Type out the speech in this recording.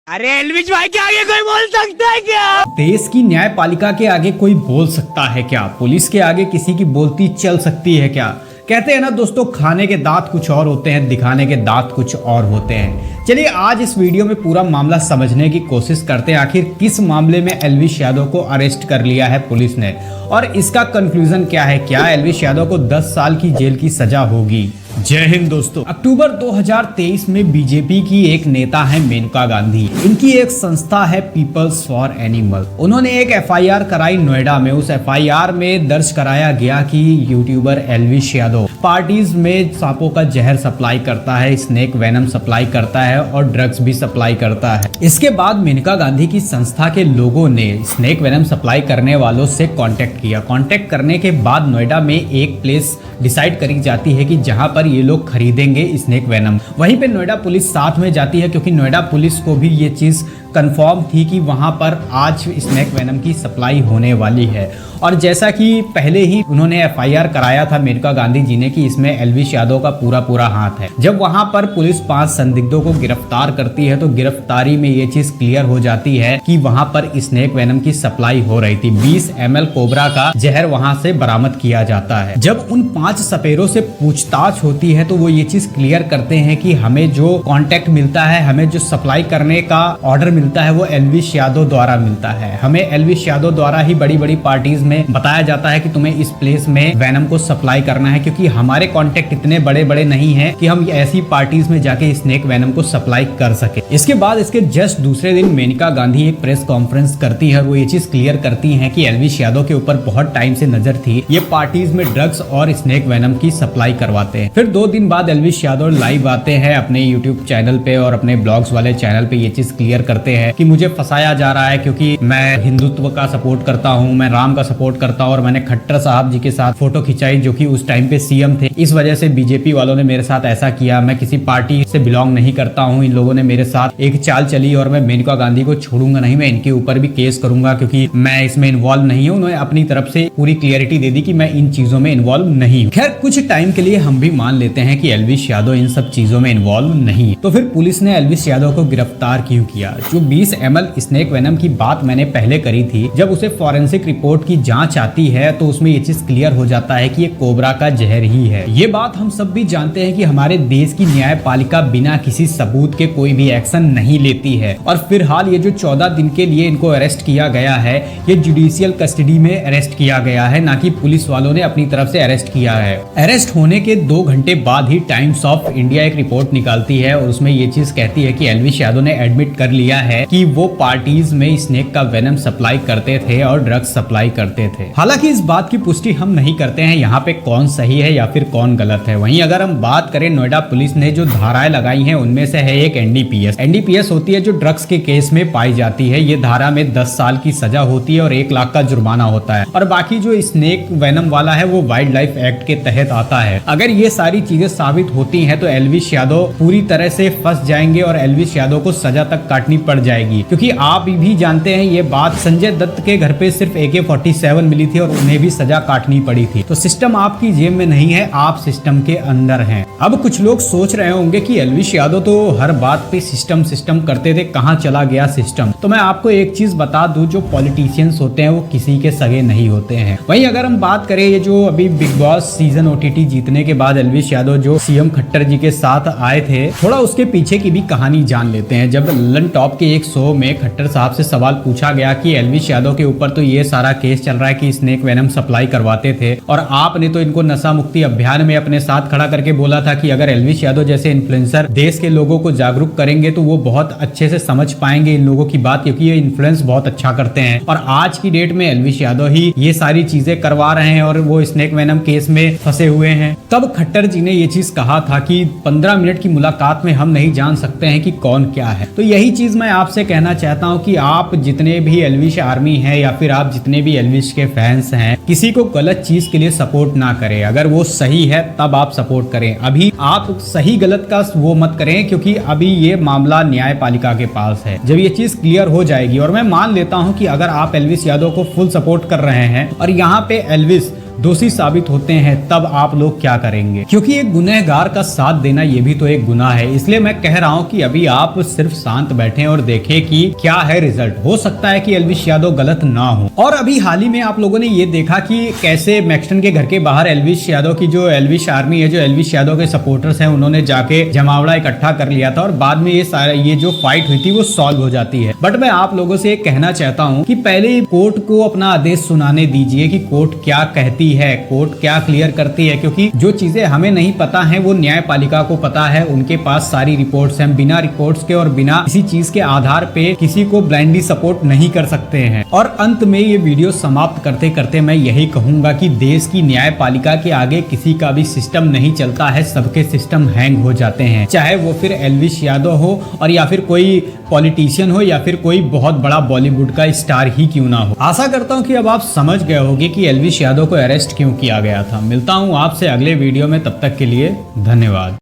अरे एलविश भाई के आगे कोई बोल सकता है क्या? देश की न्यायपालिका के आगे कोई बोल सकता है क्या? पुलिस के आगे किसी की बोलती चल सकती है क्या? कहते हैं ना दोस्तों, खाने के दांत कुछ और होते हैं, दिखाने के दांत कुछ और होते हैं। चलिए आज इस वीडियो में पूरा मामला समझने की कोशिश करते हैं। आखिर किस मामले में एलविश यादव को अरेस्ट कर लिया है पुलिस ने और इसका कंक्लूजन क्या है? क्या एलविश यादव को 10 साल की जेल की सजा होगी? जय हिंद दोस्तों। अक्टूबर 2023 में बीजेपी की एक नेता है मेनका गांधी। इनकी एक संस्था है पीपल्स फॉर एनिमल। उन्होंने एक एफआईआर कराई नोएडा में। उस एफआईआर में दर्ज कराया गया कि यूट्यूबर एलविश यादव पार्टीज में सांपों का जहर सप्लाई करता है, स्नेक वेनम सप्लाई करता है और ड्रग्स भी सप्लाई करता है। इसके बाद मेनका गांधी की संस्था के लोगों ने स्नेक वेनम सप्लाई करने वालों से कांटेक्ट किया। कांटेक्ट करने के बाद नोएडा में एक प्लेस डिसाइड करी जाती है कि जहां पर ये लोग खरीदेंगे स्नेक वेनम। वहीं पे नोएडा पुलिस साथ में जाती है, क्योंकि नोएडा पुलिस को भी ये चीज कंफर्म थी कि वहां पर आज स्नेक वेनम की सप्लाई होने वाली है। और जैसा कि पहले ही उन्होंने एफआईआर कराया था मेनका गांधी जी ने कि इसमें एलविश यादव का पूरा हाथ है। जब वहां पर पुलिस 5 संदिग्धों को गिरफ्तार करती है तो गिरफ्तारी में ये चीज क्लियर हो जाती है कि वहां पर स्नेक वेनम की सप्लाई हो रही थी। 20 ml कोबरा का जहर वहां से बरामद किया जाता है। जब उन 5 सपेरों से पूछताछ होती है तो वो ये चीज क्लियर करते हैं कि हमें जो कॉन्टेक्ट मिलता है, हमें जो सप्लाई करने का ऑर्डर मिलता है वो एलविश यादव द्वारा मिलता है। हमें एलविश यादव द्वारा ही बड़ी बड़ी पार्टीज में बताया जाता है कि तुम्हें इस प्लेस में वेनम को सप्लाई करना है, क्योंकि हमारे कॉन्टेक्ट इतने बड़े बड़े नहीं है कि हम ऐसी पार्टीज में जाके स्नेक वेनम को सप्लाई कर सके। इसके बाद इसके जस्ट दूसरे दिन मेनका गांधी एक प्रेस कॉन्फ्रेंस करती है और वो ये चीज क्लियर करती है कि एलविश यादव के ऊपर बहुत टाइम से नजर थी, ये पार्टीज में ड्रग्स और स्नेक वेनम की सप्लाई करवाते हैं। फिर 2 दिन बाद एलविश यादव लाइव आते हैं अपने यूट्यूब चैनल पे और अपने ब्लॉग्स वाले चैनल पे ये चीज क्लियर करते हैं कि मुझे फंसाया जा रहा है क्योंकि मैं हिंदुत्व का सपोर्ट करता हूँ, मैं राम का सपोर्ट करता हूँ और मैंने खट्टर साहब जी के साथ फोटो खिंचाई जो कि उस टाइम पे सीएम थे। इस वजह से बीजेपी वालों ने मेरे साथ ऐसा किया। मैं किसी पार्टी से बिलोंग नहीं करता हूँ। इन लोगों ने मेरे साथ एक चाल चली और मैं मेनका गांधी को छोड़ूंगा नहीं, मैं इनके ऊपर भी केस करूंगा क्योंकि मैं इसमें इन्वॉल्व नहीं हूँ। उन्होंने अपनी तरफ से पूरी क्लियरिटी दे दी कि मैं इन चीजों में इन्वॉल्व नहीं हूँ। खैर कुछ टाइम के लिए हम भी मान लेते हैं कि एलविश यादव इन सब चीजों में इन्वॉल्व नहीं है। तो फिर पुलिस ने एलविश यादव को गिरफ्तार क्यों किया? जो 20 ml स्नेक वेनम की बात मैंने पहले करी थी, जब उसे फॉरेंसिक रिपोर्ट की जांच आती है तो उसमें ये चीज क्लियर हो जाता है कि ये कोबरा का जहर ही है। ये बात हम सब भी जानते हैं कि हमारे देश की न्यायपालिका बिना किसी सबूत के कोई भी एक्शन नहीं लेती है। और फिलहाल ये जो 14 दिन के लिए इनको अरेस्ट किया गया है, ये जुडिशियल कस्टडी में अरेस्ट किया गया है, ना कि पुलिस वालों ने अपनी तरफ से अरेस्ट किया है। अरेस्ट होने के 2 घंटे बाद ही टाइम्स ऑफ इंडिया एक रिपोर्ट निकालती है और उसमें ये चीज कहती है कि एलविश यादव ने एडमिट कर लिया है कि वो पार्टीज में स्नेक का वेनम सप्लाई करते थे और ड्रग्स सप्लाई करते थे। हालांकि इस बात की पुष्टि हम नहीं करते हैं यहाँ पे कौन सही है या फिर कौन गलत है। वहीं अगर हम बात करें, नोएडा पुलिस ने जो धाराएं लगाई हैं उनमें से है एक एनडीपीएस होती है जो ड्रग्स के केस में पाई जाती है। ये धारा में 10 साल की सजा होती है और 1 लाख का जुर्माना होता है। और बाकी जो स्नेक वेनम वाला है वो वाइल्ड लाइफ एक्ट के तहत आता है। अगर ये सारी चीजें साबित होती हैं तो एलविश यादव पूरी तरह से फंस जाएंगे और एलविश यादव को सजा तक काटनी पड़ जाएगी, क्योंकि आप भी जानते हैं ये बात, संजय दत्त के घर पे सिर्फ AK-47 मिली थी और उन्हें भी सजा काटनी पड़ी थी। तो सिस्टम आपकी जेब में नहीं है, आप सिस्टम के अंदर हैं। अब कुछ लोग सोच रहे होंगे कि एलविश यादव तो हर बात पे सिस्टम करते थे, कहाँ चला गया सिस्टम? तो मैं आपको एक चीज बता दूं, जो पॉलिटिशियंस होते हैं वो किसी के सगे नहीं होते हैं। वहीं अगर हम बात करें, ये जो अभी बिग बॉस सीजन OTT जीतने के बाद एलविश यादव जो सीएम खट्टर जी के साथ आए थे, थोड़ा उसके पीछे की भी कहानी जान लेते हैं। जब ललन टॉप के एक शो में खट्टर साहब से सवाल पूछा गया कि एलविश यादव के ऊपर तो ये सारा केस चल रहा है कि स्नेक वेनम सप्लाई करवाते थे और आपने तो इनको नशा मुक्ति अभियान में अपने साथ खड़ा करके बोला था कि अगर एलविश यादव जैसे इन्फ्लुएंसर देश के लोगों को जागरूक करेंगे तो वो बहुत अच्छे से समझ पाएंगे इन लोगों की बात, क्योंकि ये इन्फ्लुएंस बहुत अच्छा करते हैं। और आज की डेट में एलविश यादव ही ये सारी चीजें करवा रहे हैं और वो स्नेक वेनम केस में फंसे हुए हैं। तब खट्टर जी ने ये चीज कहा था कि 15 मिनट की मुलाकात में हम नहीं जान सकते हैं कि कौन क्या है। तो यही चीज मैं आपसे कहना चाहता हूँ कि आप जितने भी एलविश आर्मी है या फिर आप जितने भी एलविश के फैंस हैं, किसी को गलत चीज के लिए सपोर्ट ना करें। अगर वो सही है तब आप सपोर्ट करें। अभी आप सही गलत का वो मत करें, क्योंकि अभी ये मामला न्यायपालिका के पास है। जब ये चीज क्लियर हो जाएगी, और मैं मान लेता हूं कि अगर आप एलविश यादव को फुल सपोर्ट कर रहे हैं और यहाँ पे एलविश दोषी साबित होते हैं तब आप लोग क्या करेंगे? क्योंकि एक गुनहगार का साथ देना ये भी तो एक गुनाह है। इसलिए मैं कह रहा हूँ कि अभी आप सिर्फ शांत बैठें और देखें कि क्या है रिजल्ट। हो सकता है कि एल्विश यादव गलत ना हो। और अभी हाल ही में आप लोगों ने ये देखा कि कैसे मैक्सटन के घर के बाहर एल्विश यादव की जो एल्विश आर्मी है, जो एल्विश यादव के सपोर्टर्स हैं, उन्होंने जाके जमावड़ा इकट्ठा कर लिया था और बाद में ये जो फाइट हुई थी वो सॉल्व हो जाती है। बट मैं आप लोगों से कहना चाहता हूं कि पहले कोर्ट को अपना आदेश सुनाने दीजिए कि कोर्ट क्या कहती है, कोर्ट क्या क्लियर करती है, क्योंकि जो चीजें हमें नहीं पता है वो न्यायपालिका को पता है। उनके पास सारी रिपोर्ट्स हैं। बिना रिपोर्ट्स के और बिना किसी चीज के आधार पे किसी को ब्लाइंडली सपोर्ट नहीं कर सकते हैं। और अंत में ये वीडियो समाप्त करते करते मैं यही कहूंगा कि देश की न्यायपालिका के आगे किसी का भी सिस्टम नहीं चलता है। सबके सिस्टम हैंग हो जाते हैं, चाहे वो फिर एल्विश यादव हो और या फिर कोई पॉलिटिशियन हो या फिर कोई बहुत बड़ा बॉलीवुड का स्टार ही क्यों ना हो। आशा करता हूं कि अब आप समझ गए होंगे कि एल्विश यादव को अरेस्ट क्यों किया गया था। मिलता हूं आपसे अगले वीडियो में, तब तक के लिए धन्यवाद।